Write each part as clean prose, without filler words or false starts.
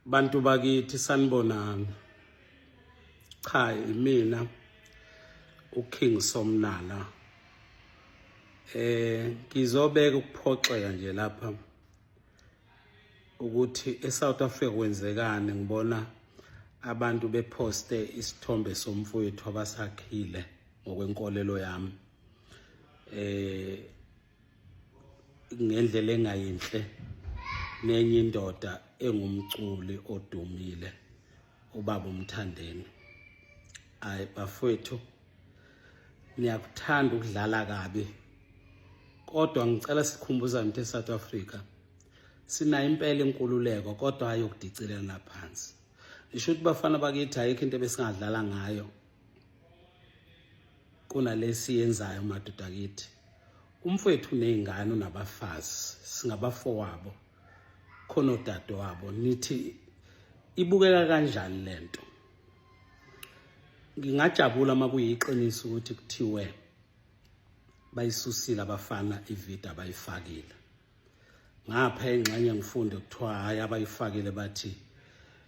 Bantu bakithi sanibonani. Cha imina uKing Somnala. Ngizobeka ukuphoxeka nje lapha ukuthi eSouth Africa kwenzekani. Ngibona abantu beposte isithombe somfowethu abasakhile ngokwenkolelo yami ngendlela engayinhle nenye indoda engumculi odumile ubaba uMthandeni. Hayi bafowethu, niyakuthanda ukudlala kabi, kodwa ngicela sikhumbuza ukuthi eSouth Africa sinayo impela inkululeko kodwa hayi ukudicilana phansi. Isho ukuthi bafana bakithi ayikho into ebesingadlala ngayo kunalesi yenzayo madoda akithi. Umfowethu nezingane unabafazi, singabafowabo, khona odade wabo. Nithi ibukeka kanjani lento? Ngingajabula makuyiqiniso ukuthi kuthiwe bayisusile abafana ivideo abayifakile. Ngapha engxenye ngifunde kuthiwa hayi abayifakile bathi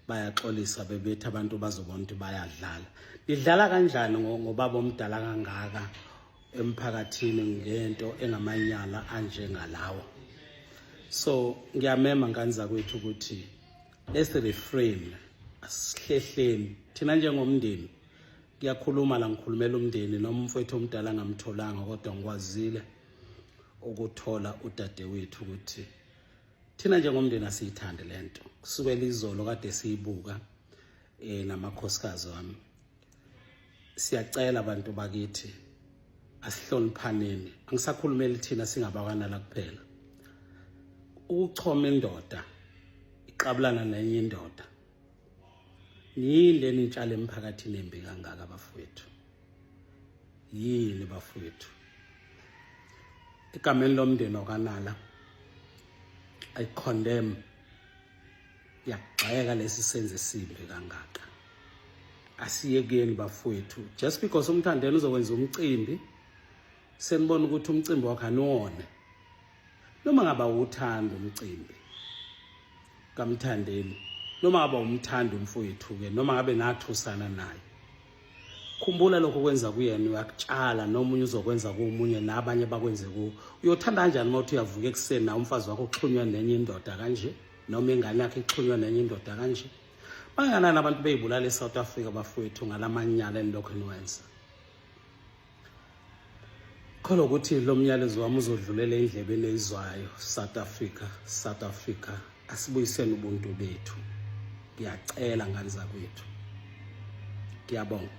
bayaxolisa bebethi abantu bazobona ukuthi bayadlala. Idlala kanjani ngobaba omdala kangaka emphakathini ngento engamanyala anjengalawo? So ngiyamema ngani zakwethu ukuthi let's refrain, asihlehleni thina njengomndeni. Ngiyakhuluma la ngikhulumela umndeni noma umfowethu omdala ngamtholanga, kodwa ngikwazile ukuthola udadewethu ukuthi thina njengomndeni asiyithande lento. Kusukela izolo kade siyibuka namakhosikazi wami. Siyacela abantu bakithi asihloniphaneni. Angisakhulumeli thina singabakwana la kuphela. Ukuchoma indoda iqabulana nenye indoda yini nitshale emphakathini embi kangaka bafowethu? Yini bafowethu? Igameni lomndeni okaNala I condemn, yakugxeka lesi senze simbi kangaka. Asiyekeni bafowethu. Just because uMthandeni uzokwenza umcimbi, senibona ukuthi umcimbi wakhe aniwone. Noma ngaba uthanda umcimbi kaMthandeni, noma ngaba umthanda umfowethu ke, noma ngabe nathusana naye, khumbula lokho kwenza kuyena uyakutshala nomunye uzokwenza komunye nabanye bakwenze ku. Uyothanda kanjani mawuthi uyavuka ekuseni na umfazi wakho uxhunywa nenye indoda kanje, noma ingane yakhe ixhunywa nenye indoda kanje? Banganani abantu beyibulala eSouth Africa bafowethu ngalamanyala enilokho niwenza? Khona ukuthi lo myalezo wami uzodlulela endlebeni ezwayo. South Africa asibuyiseni ubuntu bethu. Ngiyacela ngani zakwethu. Ngiyabonga.